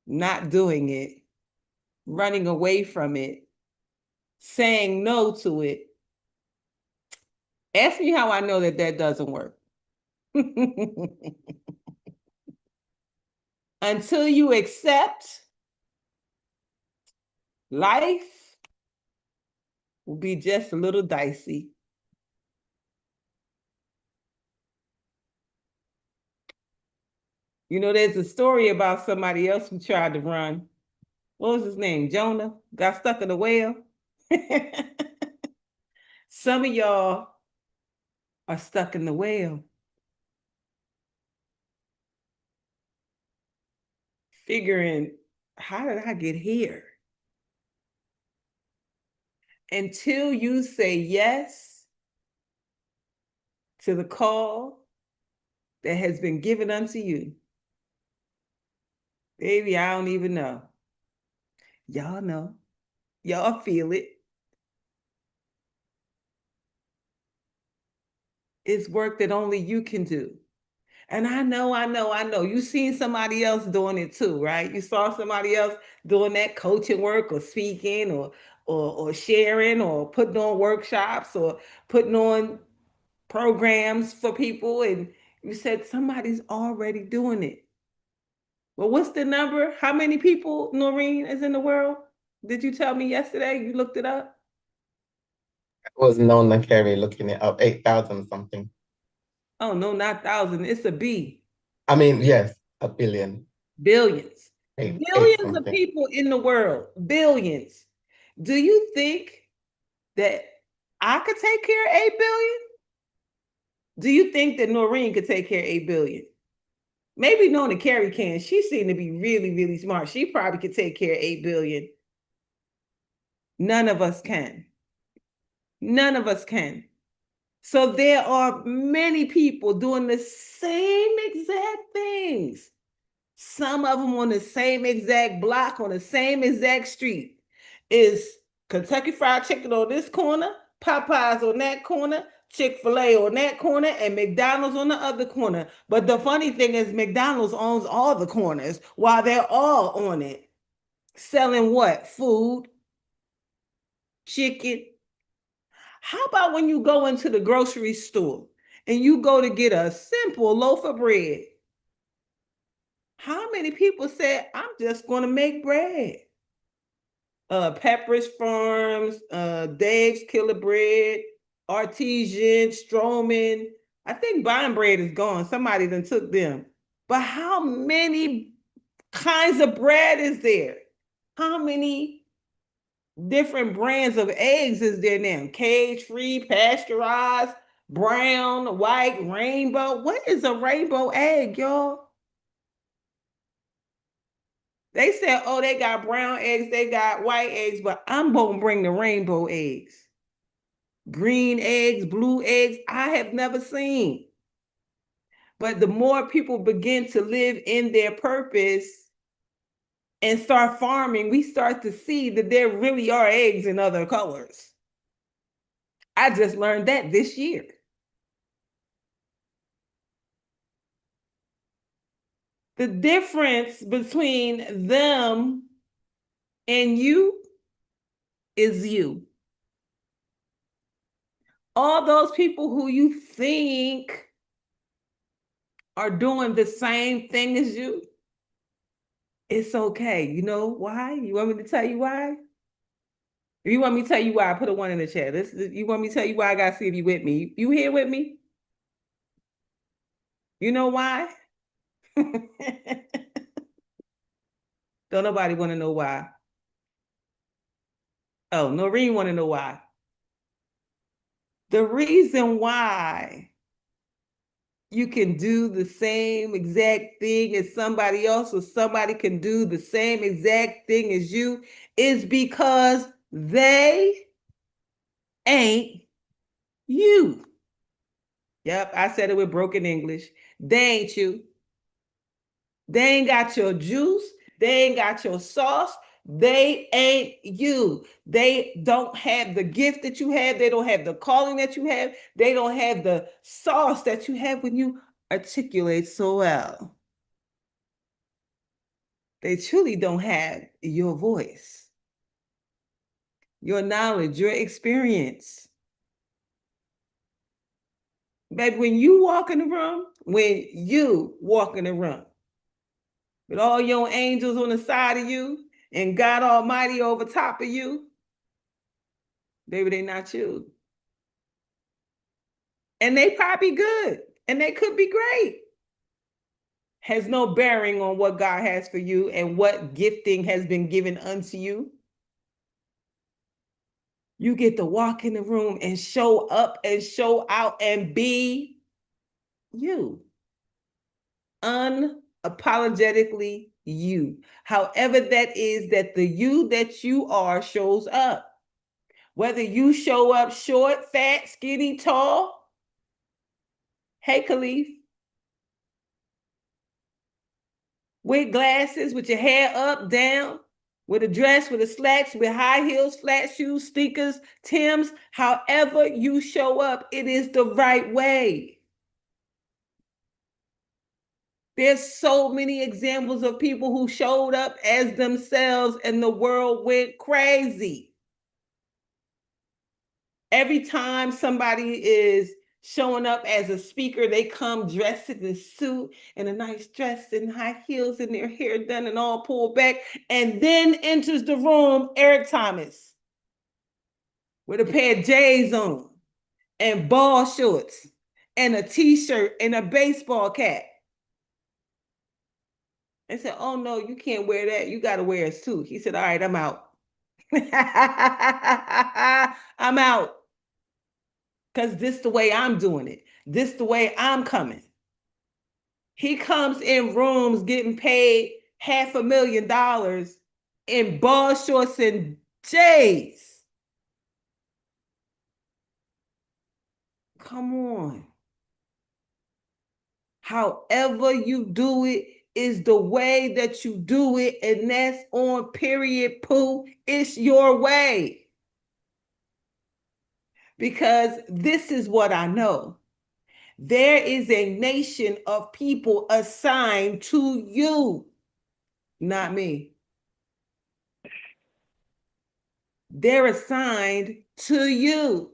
not doing it, running away from it, saying no to it. Ask me how I know that that doesn't work. Until you accept, life will be just a little dicey. You know, there's a story about somebody else who tried to run. What was his name? Jonah got stuck in a whale. Some of y'all are stuck in the whale, figuring, how did I get here? Until you say yes to the call that has been given unto you, baby, I don't even know. Y'all know. Y'all feel it. It's work that only you can do. And I know. You seen somebody else doing it too, right? You saw somebody else doing that coaching work or speaking or sharing or putting on workshops or putting on programs for people. And you said somebody's already doing it. Well, what's the number? How many people, Noreen, is in the world? Did you tell me yesterday? You looked it up? I was known and Carrie looking it up, 8,000 something. Oh, no, not thousand. It's a B. I mean, yes, a billion, Billions. eight Billions of something. people in the world. Billions. Do you think that I could take care of 8 billion? Do you think that Noreen could take care of 8 billion? Maybe Nona Carey can. She seemed to be really, really smart. She probably could take care of 8 billion. None of us can. None of us can. So there are many people doing the same exact things. Some of them on the same exact block, on the same exact street. Is Kentucky Fried Chicken on this corner, Popeyes on that corner, Chick-fil-A on that corner, and McDonald's on the other corner. But the funny thing is, McDonald's owns all the corners while they're all on it. Selling what? Food, chicken. How about when you go into the grocery store and you go to get a simple loaf of bread? How many people said, I'm just going to make bread? Pepperidge Farms, Dave's Killer Bread, Artesian, Stroman. I think Bond Bread is gone. Somebody then took them. But how many kinds of bread is there? How many different brands of eggs is there now? Cage-free, pasteurized, brown, white, rainbow. What is a rainbow egg, y'all? They said, oh, they got brown eggs, they got white eggs, but I'm gonna bring the rainbow eggs. Green eggs, blue eggs, I have never seen. But the more people begin to live in their purpose and start farming, we start to see that there really are eggs in other colors. I just learned that this year. The difference between them and you is you. All those people who you think are doing the same thing as you, it's okay. You know why? You want me to tell you why? You want me to tell you why? I put a one in the chat. You want me to tell you why? I gotta see if you with me. You here with me? You know why? Don't nobody want to know why. Oh, Noreen want to know why. The reason why you can do the same exact thing as somebody else, or somebody can do the same exact thing as you, is because they ain't you. Yep, I said it with broken English. They ain't you. They ain't got your juice. They ain't got your sauce. They ain't you. They don't have the gift that you have. They don't have the calling that you have. They don't have the sauce that you have when you articulate so well. They truly don't have your voice, your knowledge, your experience. But when you walk in the room, when you walk in the room with all your angels on the side of you and God Almighty over top of you, baby, they not you. And they probably good and they could be great. Has no bearing on what God has for you and what gifting has been given unto you. You get to walk in the room and show up and show out and be you. Unapologetically you. However, that is that the you that you are shows up. Whether you show up short, fat, skinny, tall. Hey, Khalif. With glasses, with your hair up, down, with a dress, with a slacks, with high heels, flat shoes, sneakers, Timbs. However you show up, it is the right way. There's so many examples of people who showed up as themselves and the world went crazy. Every time somebody is showing up as a speaker, they come dressed in a suit and a nice dress and high heels and their hair done and all pulled back. And then enters the room Eric Thomas with a pair of J's on and ball shorts and a t-shirt and a baseball cap. They said, oh no, you can't wear that. You got to wear a suit. He said, all right, I'm out. I'm out. Because this the way I'm doing it. This the way I'm coming. He comes in rooms getting paid $500,000 in ball shorts and J's. Come on. However you do it is the way that you do it, and that's on period, poo. It's your way. Because this is what I know. There is a nation of people assigned to you, not me. They're assigned to you.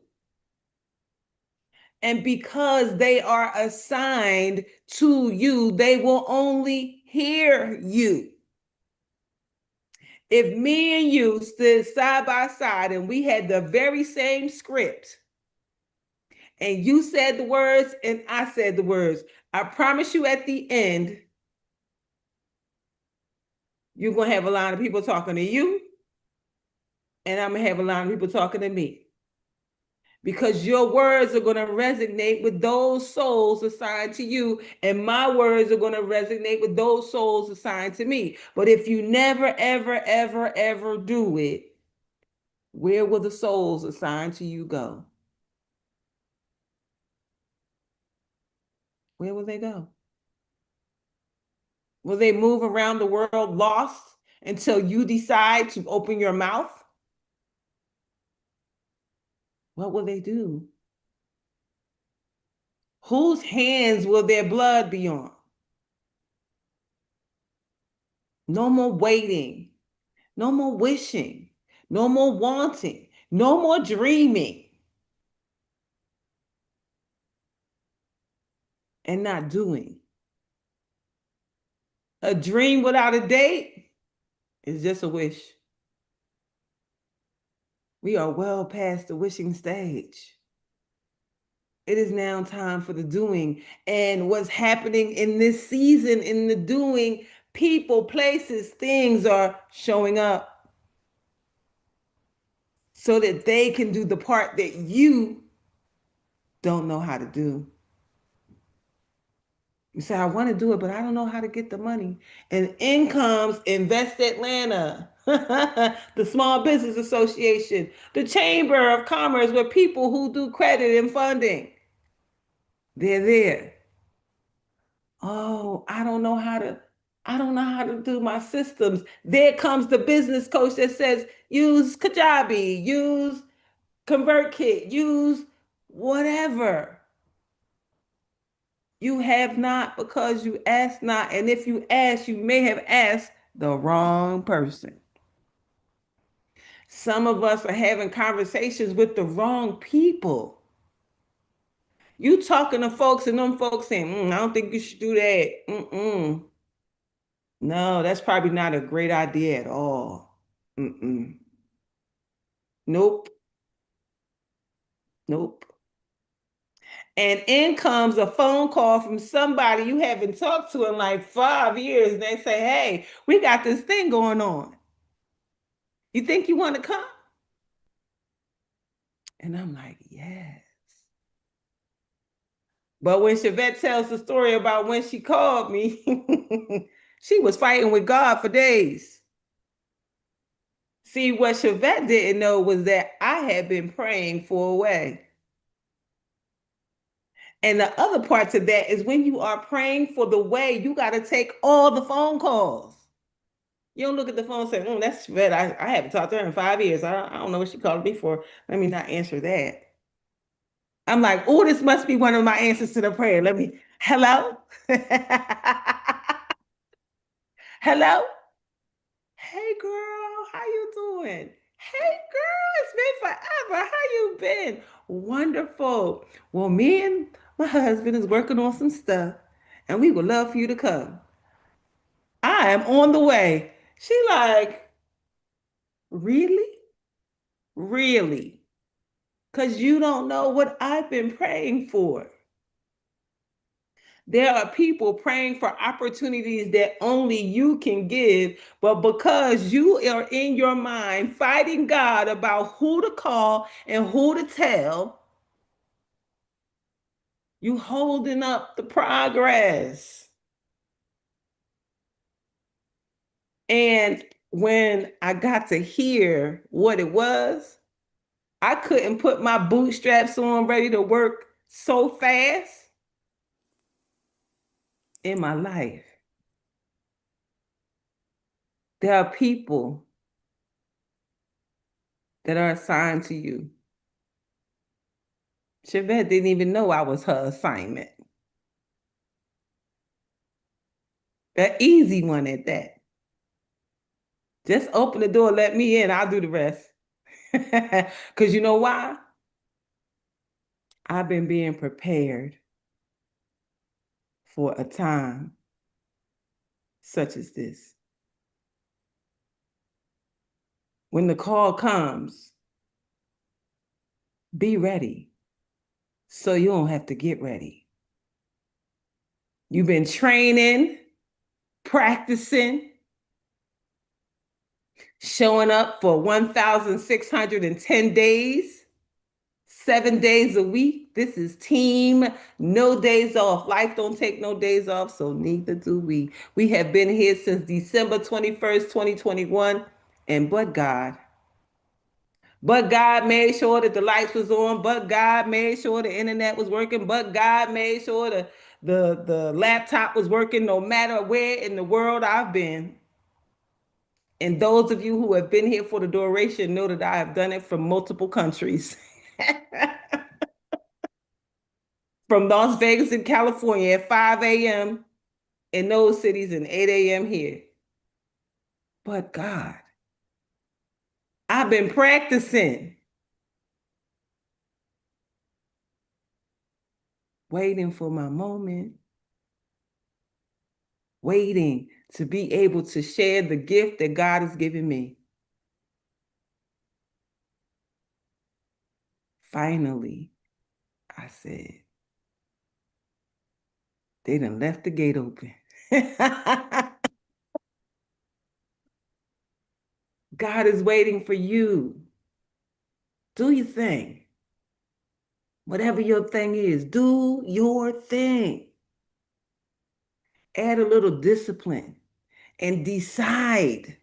And because they are assigned to you, they will only hear you. If me and you stood side by side and we had the very same script, and you said the words and I said the words, I promise you at the end, you're going to have a lot of people talking to you, and I'm going to have a lot of people talking to me. Because your words are going to resonate with those souls assigned to you, and my words are going to resonate with those souls assigned to me. But if you never, ever, ever, ever do it, where will the souls assigned to you go? Where will they go? Will they move around the world lost until you decide to open your mouth? What will they do? Whose hands will their blood be on? No more waiting. No more wishing. No more wanting. No more dreaming. And not doing. A dream without a date is just a wish. We are well past the wishing stage. It is now time for the doing. And what's happening in this season, in the doing, people, places, things are showing up so that they can do the part that you don't know how to do. You say, I want to do it, but I don't know how to get the money. And in comes Invest Atlanta, the Small Business Association, the Chamber of Commerce, with people who do credit and funding. They're there. Oh, I don't know how to do my systems. There comes the business coach that says, use Kajabi, use ConvertKit, use whatever. You have not because you ask not. And if you ask, you may have asked The wrong person. Some of us are having conversations with the wrong people. You talking to folks and them folks saying, I don't think you should do that. Mm-mm. No, that's probably not a great idea at all. Mm-mm. Nope. Nope. And in comes a phone call from somebody you haven't talked to in like 5 years. And they say, hey, we got this thing going on. You think you want to come? And I'm like, yes. But when Chevette tells the story about when she called me, she was fighting with God for days. See, what Chevette didn't know was that I had been praying for a way. And the other part to that is when you are praying for the way, you got to take all the phone calls. You don't look at the phone and say, that's Chevette. I haven't talked to her in 5 years. I don't know what she called me for. Let me not answer that. I'm like, oh, this must be one of my answers to the prayer. Hello? Hello? Hey girl, how you doing? Hey girl, it's been forever. How you been? Wonderful. Well, me and my husband is working on some stuff, and we would love for you to come. I am on the way. She like, really? Really? Because you don't know what I've been praying for. There are people praying for opportunities that only you can give, but because you are in your mind fighting God about who to call and who to tell, you holding up the progress. And when I got to hear what it was, I couldn't put my bootstraps on ready to work so fast in my life. There are people that are assigned to you. Chevette didn't even know I was her assignment. An easy one at that. Just open the door, let me in, I'll do the rest. Because you know why? I've been being prepared for a time such as this. When the call comes, be ready so you don't have to get ready. You've been training, practicing, showing up for 1,610 days, 7 days a week. This is team, no days off. Life don't take no days off, so neither do we. We have been here since December 21st, 2021, and but God made sure that the lights was on, but God made sure the internet was working, but God made sure the laptop was working no matter where in the world I've been. And those of you who have been here for the duration know that I have done it from multiple countries. From Las Vegas in California at 5 a.m. in those cities and 8 a.m. here. But God, I've been practicing, waiting for my moment, waiting to be able to share the gift that God has given me. Finally, I said, they done left the gate open. God is waiting for you. Do your thing. Whatever your thing is, do your thing. Add a little discipline and decide.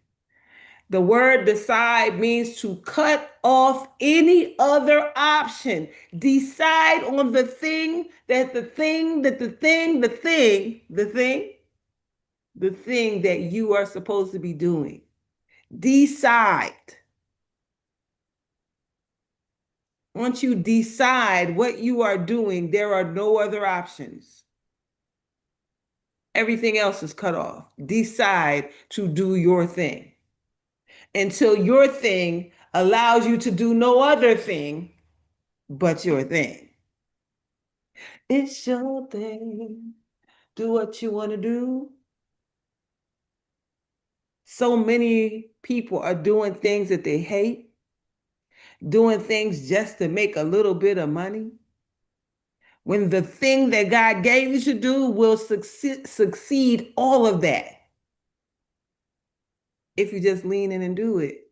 The word decide means to cut off any other option. Decide on the thing that you are supposed to be doing. Decide. Once you decide what you are doing, there are no other options. Everything else is cut off. Decide to do your thing until your thing allows you to do no other thing but your thing. It's your thing. Do what you want to do. So many people are doing things that they hate, doing things just to make a little bit of money. When the thing that God gave you to do will succeed all of that if you just lean in and do it.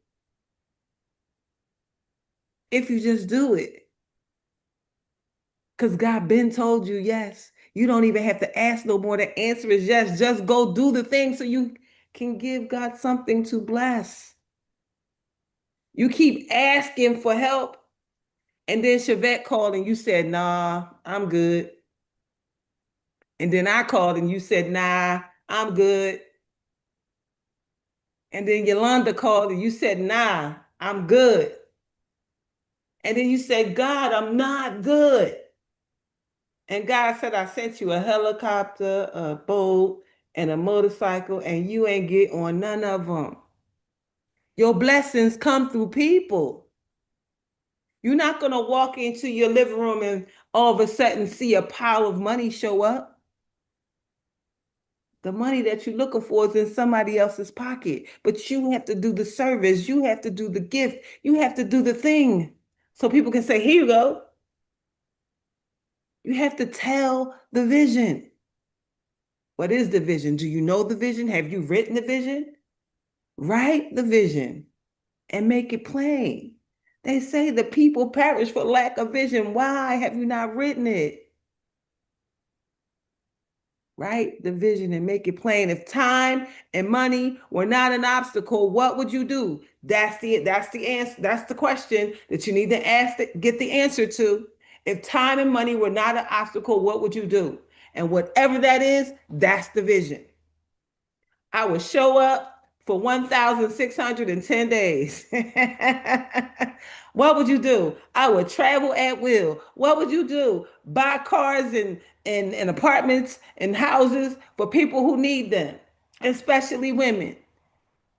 If you just do it. Because God been told you yes. You don't even have to ask no more. The answer is yes. Just go do the thing so you can give God something to bless. You keep asking for help, and then Chevette called and you said, nah, I'm good. And then I called and you said, nah, I'm good. And then Yolanda called and you said, nah, I'm good. And then you said, God, I'm not good. And God said, I sent you a helicopter, a boat, and a motorcycle, and you ain't get on none of them. Your blessings come through people. You're not going to walk into your living room and all of a sudden see a pile of money show up. The money that you're looking for is in somebody else's pocket, but you have to do the service. You have to do the gift. You have to do the thing so people can say, here you go. You have to tell the vision. What is the vision? Do you know the vision? Have you written the vision? Write the vision and make it plain. They say the people perish for lack of vision. Why have you not written it? Write the vision and make it plain. If time and money were not an obstacle, what would you do? That's the answer. That's the question that you need to ask get the answer to. If time and money were not an obstacle, what would you do? And whatever that is, that's the vision. I would show up for 1,610 days. What would you do? I would travel at will. What would you do? Buy cars and apartments and houses for people who need them, especially women,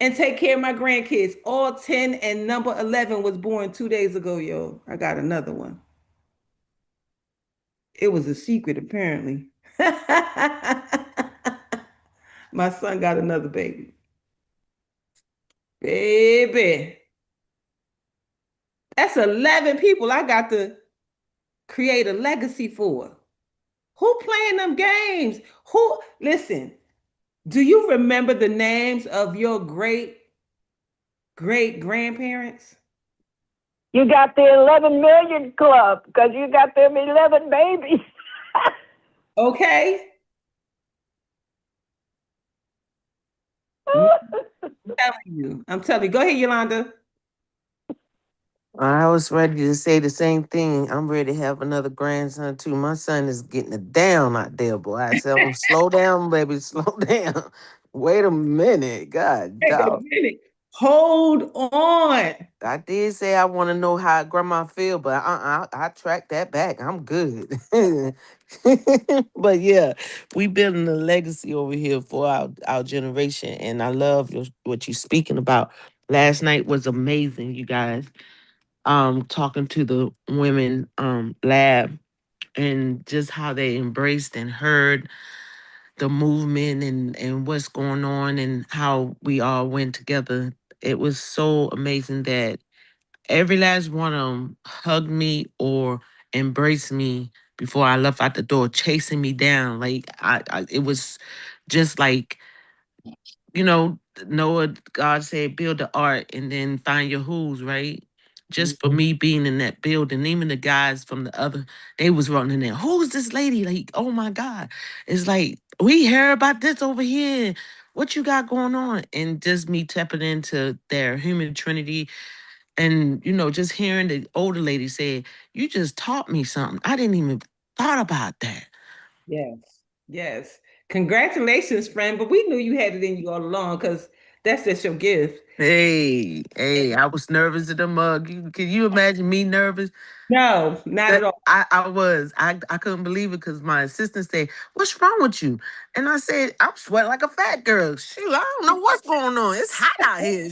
and take care of my grandkids. All 10 and number 11 was born 2 days ago, yo. I got another one. It was a secret, apparently. My son got another baby. Baby, that's 11 people I got to create a legacy for. Who playing them games? Who, listen, do you remember the names of your great grandparents? You got the 11 million club because you got them 11 babies. Okay. I'm telling you. Go ahead, Yolanda. I was ready to say the same thing. I'm ready to have another grandson too. My son is getting it down out there, boy. I said, "Oh, slow down, baby, slow down. Wait a minute, God, Wait a dog. minute. Hold on. I did say I want to know how grandma feel, but I tracked that back. I'm good. But yeah, we building a legacy over here for our generation, and I love what you're speaking about. Last night was amazing, you guys. Talking to the women lab and just how they embraced and heard the movement and what's going on and how we all went together. It was so amazing that every last one of them hugged me or embraced me before I left out the door, chasing me down. Like it was just like, Noah, God said, build the ark and then find your who's, right? Just for me being in that building, even the guys from the other, they was running there. Who's this lady? Like, oh my God. It's like, we hear about this over here. What you got going on? And just me tapping into their human trinity and, just hearing the older lady say, you just taught me something. I didn't even thought about that. Yes. Yes. Congratulations, friend. But we knew you had it in you all along because That's just your gift. Hey, I was nervous in the mug. Can you imagine me nervous? No, not at all. I couldn't believe it because my assistant said, "What's wrong with you?" And I said, "I'm sweating like a fat girl. Shoot, I don't know what's going on. It's hot out here."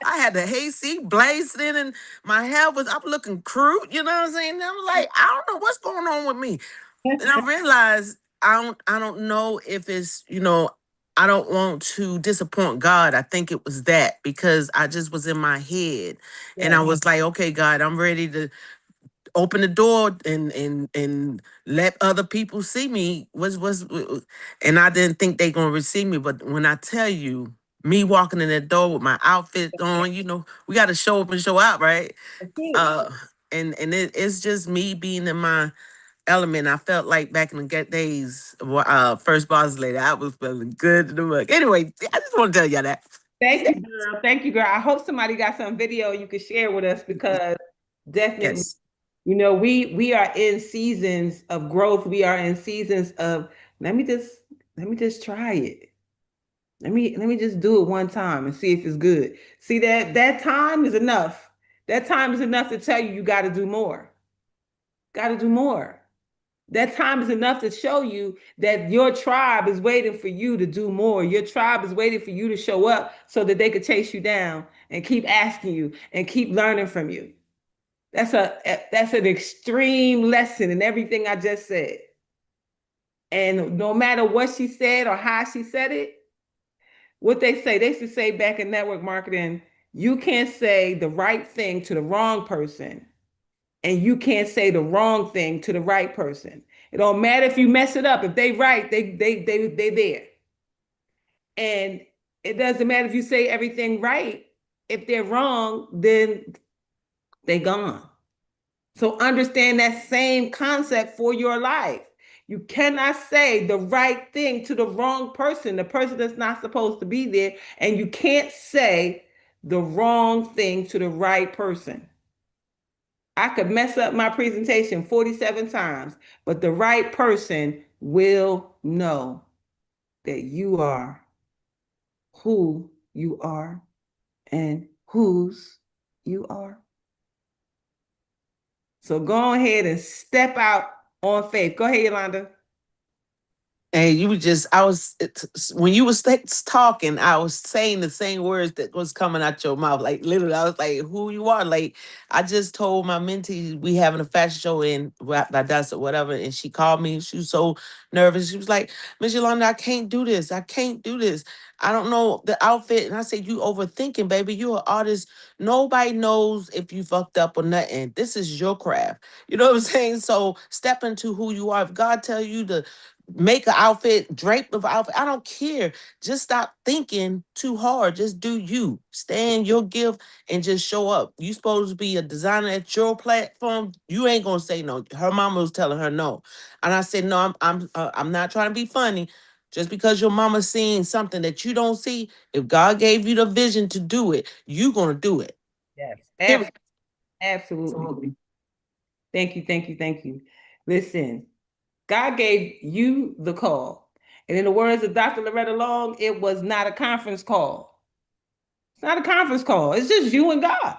I had the AC blazing and my hair was up looking crude. You know what I'm saying? And I was like, I don't know what's going on with me. And I realized I don't know if it's, I don't want to disappoint God. I think it was that because I just was in my head and I Yes. was like, okay, God, I'm ready to open the door and let other people see me. And I didn't think they gonna receive me. But when I tell you, me walking in that door with my outfit on, we gotta show up and show out, right? That's it. Uh and it's just me being in my element. I felt like back in the days, first boss lady, I was feeling good in the mug. Anyway, I just want to tell y'all that. Thank you, girl. Thank you, girl. I hope somebody got some video you could share with us because definitely, Yes. we are in seasons of growth. We are in seasons of let me just let me just try it. Let me just do it one time and see if it's good. See that time is enough. That time is enough to tell you you got to do more. Got to do more. That time is enough to show you that your tribe is waiting for you to do more. Your tribe is waiting for you to show up so that they could chase you down and keep asking you and keep learning from you. That's an extreme lesson in everything I just said. And no matter what she said or how she said it, what they used to say back in network marketing, you can't say the right thing to the wrong person and you can't say the wrong thing to the right person. It don't matter if you mess it up. If they right, they there. And it doesn't matter if you say everything right. If they're wrong, then they gone. So understand that same concept for your life. You cannot say the right thing to the wrong person, the person that's not supposed to be there, and you can't say the wrong thing to the right person. I could mess up my presentation 47 times, but the right person will know that you are who you are and whose you are. So go ahead and step out on faith. Go ahead, Yolanda. And when you was talking, I was saying the same words that was coming out your mouth. Like literally, I was like, "Who you are?" Like I just told my mentee we having a fashion show in that's or whatever, and she called me. She was so nervous. She was like, "Miss Yolanda, I can't do this. I can't do this. I don't know the outfit." And I said, "You overthinking, baby. You're an artist. Nobody knows if you fucked up or nothing. This is your craft. You know what I'm saying? So step into who you are. If God tell you to." Make an outfit, drape of outfit. I don't care. Just stop thinking too hard. Just do you. Stay in your gift and just show up. You supposed to be a designer at your platform. You ain't gonna say no. Her mama was telling her no, and I said no. I'm not trying to be funny. Just because your mama's seeing something that you don't see, if God gave you the vision to do it, you gonna do it. Yes, Period. absolutely. Thank you, thank you, thank you. Listen, God gave you the call. And in the words of Dr. Loretta Long, it was not a conference call. It's not a conference call. It's just you and God.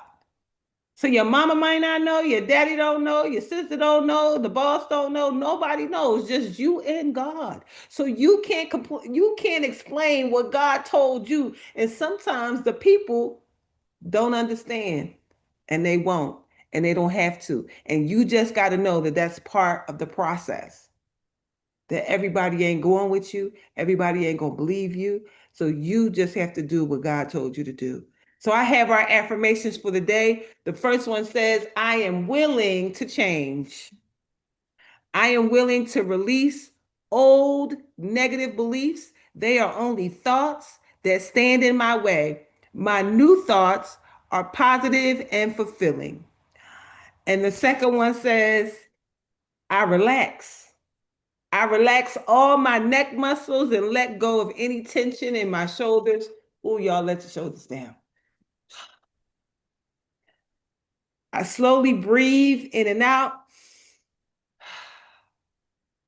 So your mama might not know, your daddy don't know, your sister don't know, the boss don't know, nobody knows, just you and God. So you can't explain what God told you. And sometimes the people don't understand and they won't and they don't have to. And you just got to know that that's part of the process. That everybody ain't going with you, everybody ain't going to believe you. So you just have to do what God told you to do. So I have our affirmations for the day. The first one says, I am willing to change. I am willing to release old negative beliefs. They are only thoughts that stand in my way. My new thoughts are positive and fulfilling. And the second one says, I relax. I relax all my neck muscles and let go of any tension in my shoulders. Oh, y'all, let your shoulders down. I slowly breathe in and out,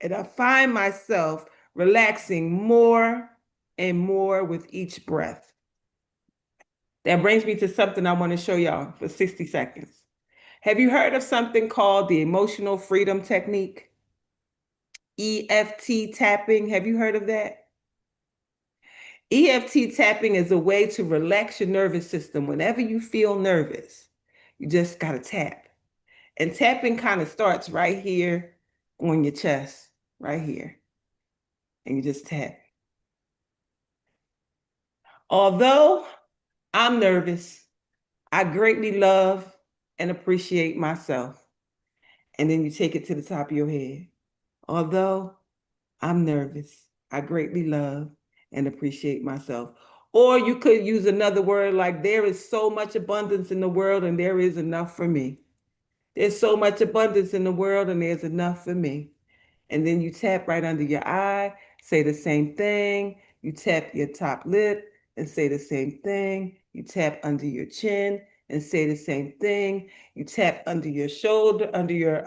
and I find myself relaxing more and more with each breath. That brings me to something I want to show y'all for 60 seconds. Have you heard of something called the emotional freedom technique? EFT tapping. Have you heard of that? EFT tapping is a way to relax your nervous system. Whenever you feel nervous, you just got to tap. And tapping kind of starts right here on your chest, right here. And you just tap. Although I'm nervous, I greatly love and appreciate myself. And then you take it to the top of your head. Although I'm nervous, I greatly love and appreciate myself. Or you could use another word like, there is so much abundance in the world and there is enough for me. There's so much abundance in the world and there's enough for me. And then you tap right under your eye, say the same thing. You tap your top lip and say the same thing. You tap under your chin and say the same thing. You tap under your shoulder, under your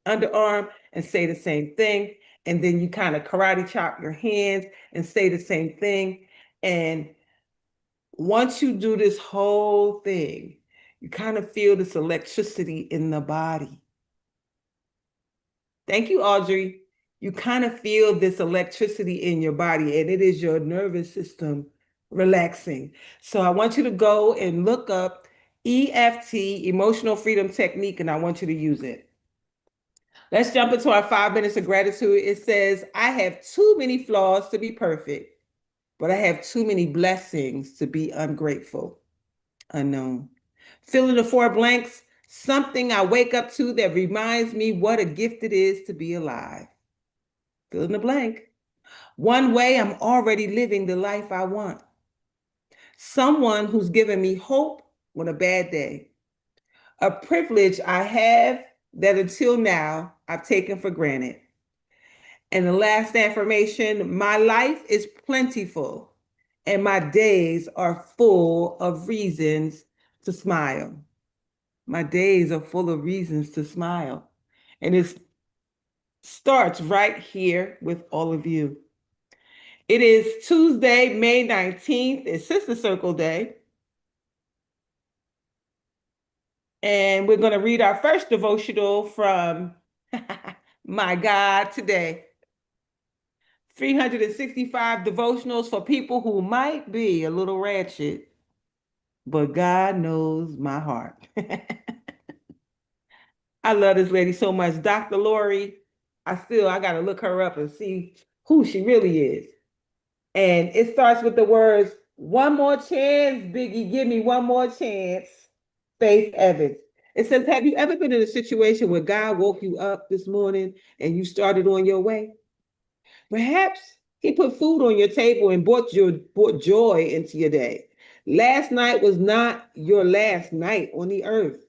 underarm and say the same thing. And then you kind of karate chop your hands and say the same thing. And once you do this whole thing, you kind of feel this electricity in the body. Thank you, Audrey. You kind of feel this electricity in your body, and it is your nervous system relaxing. So I want you to go and look up EFT, Emotional Freedom Technique, and I want you to use it. Let's jump into our 5 minutes of gratitude. It says, I have too many flaws to be perfect, but I have too many blessings to be ungrateful. Unknown. Fill in the 4 blanks, something I wake up to that reminds me what a gift it is to be alive. Fill in the blank. One way I'm already living the life I want. Someone who's given me hope on a bad day. A privilege I have that until now I've taken for granted. And the last affirmation, my life is plentiful and my days are full of reasons to smile. My days are full of reasons to smile. And it starts right here with all of you. It is Tuesday, May 19th. It's Sister Circle Day. And we're going to read our first devotional from My God Today. 365 devotionals for people who might be a little ratchet, but God knows my heart. I love this lady so much. Dr. Lori, I got to look her up and see who she really is. And it starts with the words, one more chance, Biggie, give me one more chance. Faith Evans. It says, have you ever been in a situation where God woke you up this morning and you started on your way? Perhaps he put food on your table and brought joy into your day. Last night was not your last night on the earth.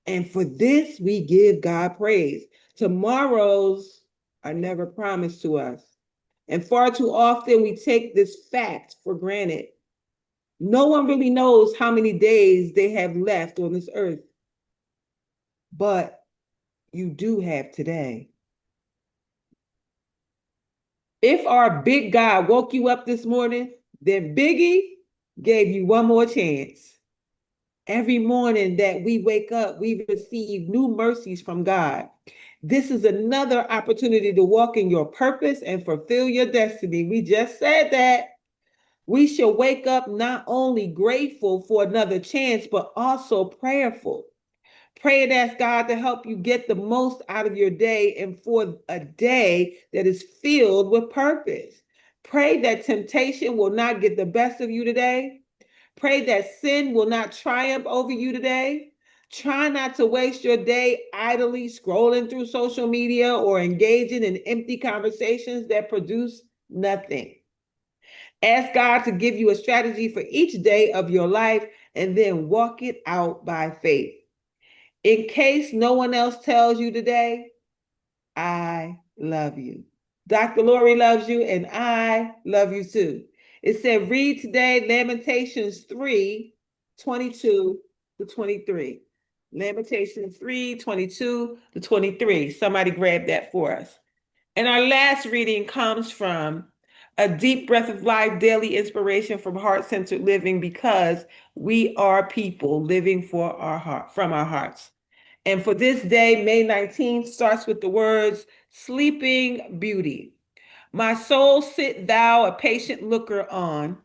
And for this, we give God praise. Tomorrows are never promised to us. And far too often, we take this fact for granted. No one really knows how many days they have left on this earth. But you do have today. If our big God woke you up this morning, then Biggie gave you one more chance. Every morning that we wake up, we receive new mercies from God. This is another opportunity to walk in your purpose and fulfill your destiny. We just said that. We should wake up not only grateful for another chance, but also prayerful. Pray and ask God to help you get the most out of your day and for a day that is filled with purpose. Pray that temptation will not get the best of you today. Pray that sin will not triumph over you today. Try not to waste your day idly scrolling through social media or engaging in empty conversations that produce nothing. Ask God to give you a strategy for each day of your life and then walk it out by faith. In case no one else tells you today, I love you. Dr. Lori loves you and I love you too. It said, read today Lamentations 3:22-23. Lamentations 3:22-23. Somebody grab that for us. And our last reading comes from a deep breath of life, daily inspiration from heart-centered living, because we are people living for our heart, from our hearts. And for this day, May 19th, starts with the words, Sleeping Beauty. My soul, sit thou a patient looker on.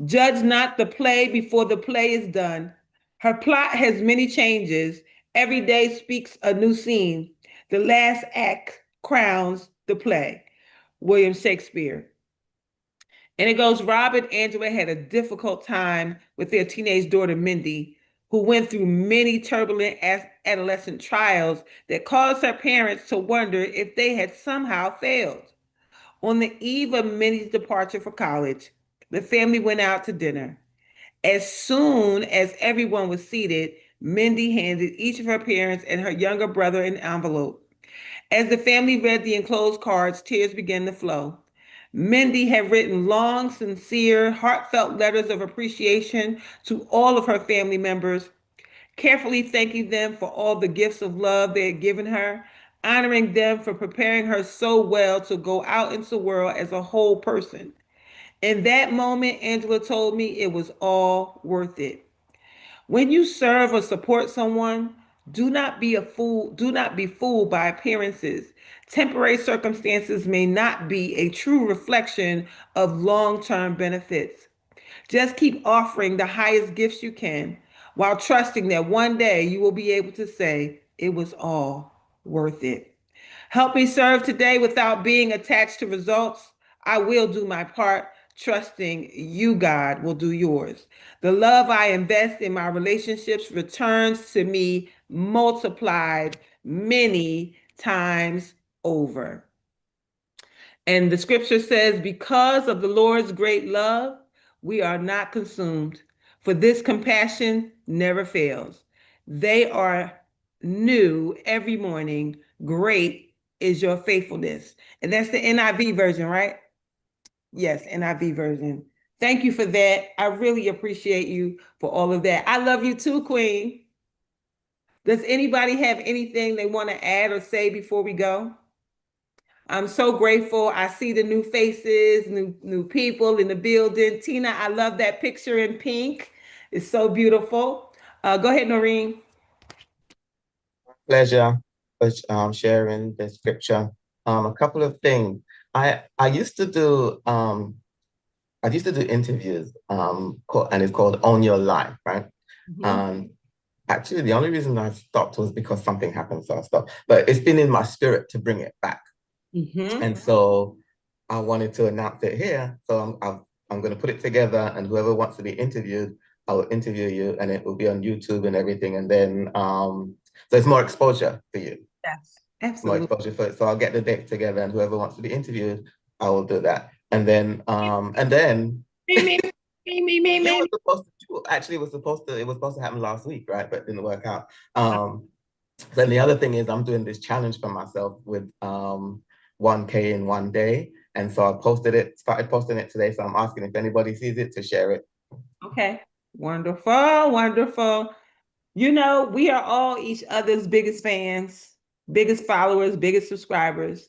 Judge not the play before the play is done. Her plot has many changes. Every day speaks a new scene. The last act crowns the play. William Shakespeare. And it goes, Rob and Angela had a difficult time with their teenage daughter, Mindy, who went through many turbulent adolescent trials that caused her parents to wonder if they had somehow failed. On the eve of Mindy's departure for college, the family went out to dinner. As soon as everyone was seated, Mindy handed each of her parents and her younger brother an envelope. As the family read the enclosed cards, tears began to flow. Mindy had written long, sincere, heartfelt letters of appreciation to all of her family members, carefully thanking them for all the gifts of love they had given her, honoring them for preparing her so well to go out into the world as a whole person. In that moment, Angela told me it was all worth it. When you serve or support someone, do not be fooled by appearances. Temporary circumstances may not be a true reflection of long-term benefits. Just keep offering the highest gifts you can while trusting that one day you will be able to say it was all worth it. Help me serve today without being attached to results. I will do my part, trusting you, God, will do yours. The love I invest in my relationships returns to me multiplied many times over. And the scripture says, because of the Lord's great love, we are not consumed, for this compassion never fails. They are new every morning. Great is your faithfulness. And that's the NIV version, right? Yes, NIV version. Thank you for that. I really appreciate you for all of that. I love you too, Queen. Does anybody have anything they want to add or say before we go? I'm so grateful. I see the new faces, new people in the building. Tina, I love that picture in pink. It's so beautiful. Go ahead, Noreen. Pleasure for sharing the scripture. A couple of things. I used to do interviews and it's called Own Your Life, right? Mhm. Actually, the only reason I stopped was because something happened, so I stopped. But it's been in my spirit to bring it back, and so I wanted to announce it here. So I'm going to put it together, and whoever wants to be interviewed, I will interview you, and it will be on YouTube and everything. And then so it's more exposure for you, Yes, more absolutely. exposure for it. So I'll get the dates together, and whoever wants to be interviewed, I will do that. And then Me, me, you me. were supposed to actually it was supposed to happen last week, right? But it didn't work out. Then the other thing is I'm doing this challenge for myself with 1K in one day. And so I started posting it today. So I'm asking if anybody sees it to share it. Okay, wonderful, wonderful. You know, we are all each other's biggest fans, biggest followers, biggest subscribers.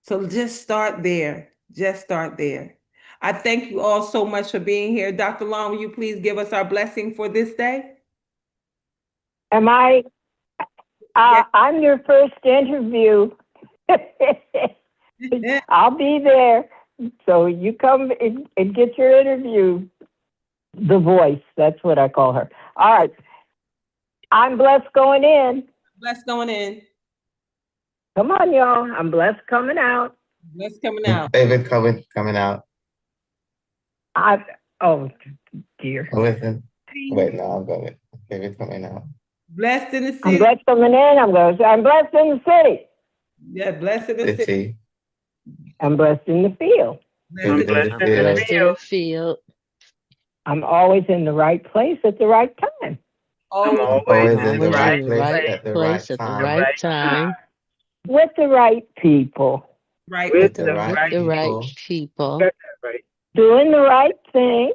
So just start there. Just start there. I thank you all so much for being here. Dr. Long, will you please give us our blessing for this day? Am I? Yes. I'm your first interview. I'll be there. So you come and get your interview. The voice, that's what I call her. All right. I'm blessed going in. Blessed going in. Come on, y'all. I'm blessed coming out. Blessed coming out. David coming out. Oh, dear. Oh, listen. Wait, no, I've got it. David coming out. Blessed in the I'm city. blessed coming in. I'm blessed in the city. Yeah, blessed in the city. City. I'm blessed in the field. David in the I'm blessed in the field. field. I'm always in the right place at the right time. Always Always in the Always right in the place right at the right place at the time. right time With the right people. right. With the right with the right people. people. Doing the right thing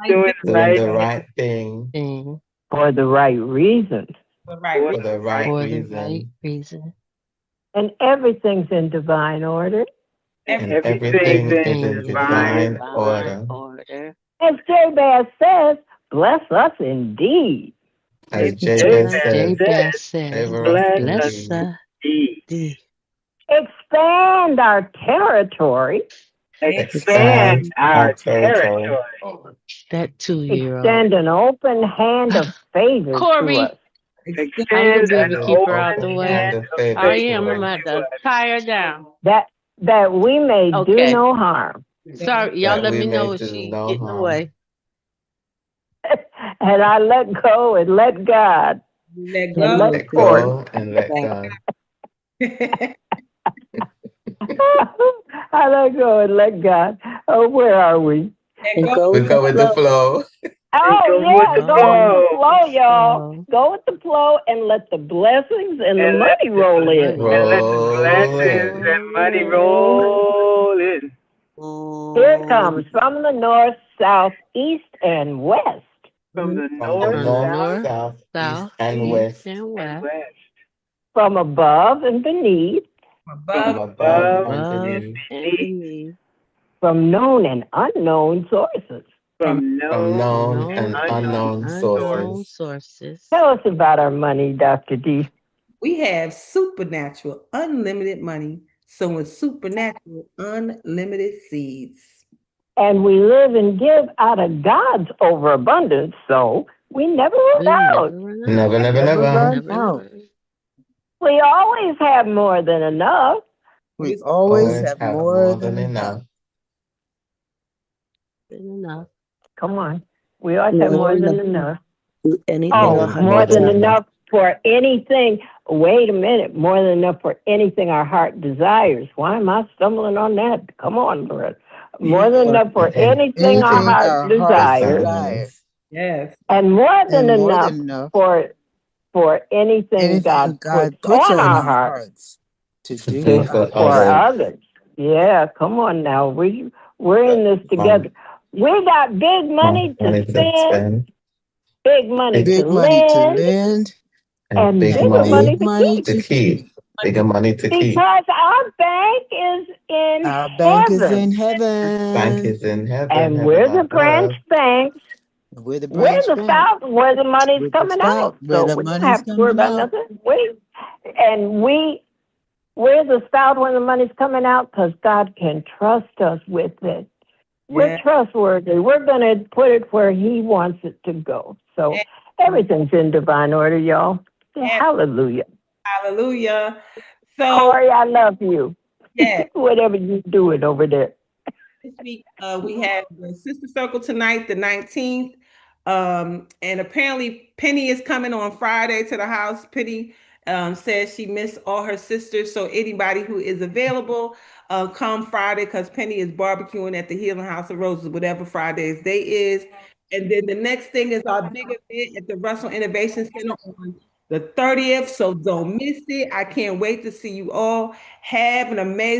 Doing the right thing. Thing for the right reasons. For right. For the right for the right reason. reason. And everything's in divine order. and everything everything is in in divine divine order. order. As Jabez says, bless us indeed. As As Jabez Jabez says, said, favor us bless us indeed. indeed. Expand our territory. Expand our territory. territory. That 2-year-old. Extend an open hand of favor to Corey, us. how you gonna Extend be able an to keep her out open the way? hand And a of favor I faith am. to I'm gonna us. have to tie her down. That we may do Okay. no harm. Sorry, y'all. That Let we me may know if do she no getting harm. away. And I let go and let God Let and go. let Let Court. go and let God. I let go and let God. Oh, where are we? And go. We go with the flow. Oh, go with yeah, the go with the flow. flow, y'all. So, Go with the flow and let the blessings and the And money roll in. and let the Roll blessings in. and money roll in. Here it comes from the north, south, east, and west. From the From the north, from the north, south, north, south, east, south, and east, west. and and west, west. From above and beneath. From From Above. above above and above, beneath. and beneath. beneath, From known and unknown sources. From From From known known and known and and unknown unknown unknown sources. sources. Tell us about our money, Dr. D. we have supernatural, unlimited money. So with supernatural, unlimited seeds. And we live and give out of God's overabundance, so we never We run never out. run out. Never, never, never. Never run out. We always have more than enough. We Always have more than enough. Enough. Come on. We always have more than enough. More More than than enough for anything. Wait a minute. More than enough for anything our heart desires. Why am I stumbling on that? Come on, Lord. More than enough for anything our heart desires. Desires. Yes. And more than enough for anything God puts on our hearts To do for for others. others. Yeah, come on now. We're in this together. We got big money to spend, big money to lend, and big bigger money money to keep. to keep. Bigger money to keep. Because our bank is in heaven. Bank is in heaven. And heaven we're the branch above. banks. We're the south where the money's coming out. So we don't have to worry about nothing. We're the south where the money's coming out because God can trust us with it. We're trustworthy. We're going to put it where He wants it to go. So everything's in divine order, y'all. Hallelujah. Hallelujah. So Corey, I love you. yeah, Whatever you're doing over there. this week we have the Sister Circle tonight, the 19th. And apparently Penny is coming on Friday to the house. Penny says she missed all her sisters. So anybody who is available, come Friday because Penny is barbecuing at the Healing House of Roses, whatever Friday's day is. And then the next thing is our big event at the Russell Innovation Center on the 30th. So don't miss it. I can't wait to see you all. Have an amazing